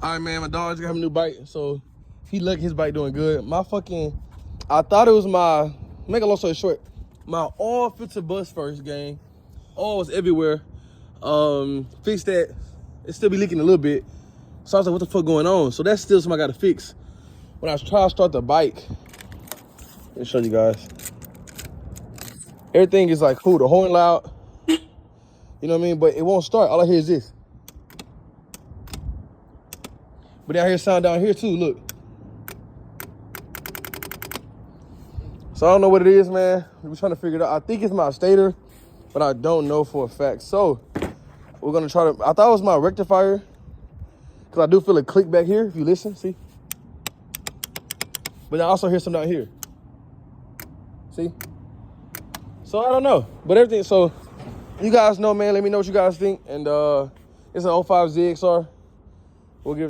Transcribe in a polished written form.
All right, man, my dog just got him a new bike, so he lucky his bike doing good. I thought it was make a long story short, my oil filter bust first, gang. Oil was everywhere. Fixed that. It still be leaking a little bit. So I was like, what the fuck going on? So that's still something I gotta fix. When I was trying to start the bike, let me show you guys. Everything is like cool, the horn loud. You know what I mean? But it won't start. All I hear is this. But then I hear sound down here too, look. So I don't know what it is, man. We're trying to figure it out. I think it's my stator, but I don't know for a fact. So we're gonna try to, I thought it was my rectifier, because I do feel a click back here if you listen, see? But I also hear some down here. See? So I don't know. But everything, so you guys know, man, let me know what you guys think. And it's an 05 ZXR. We'll give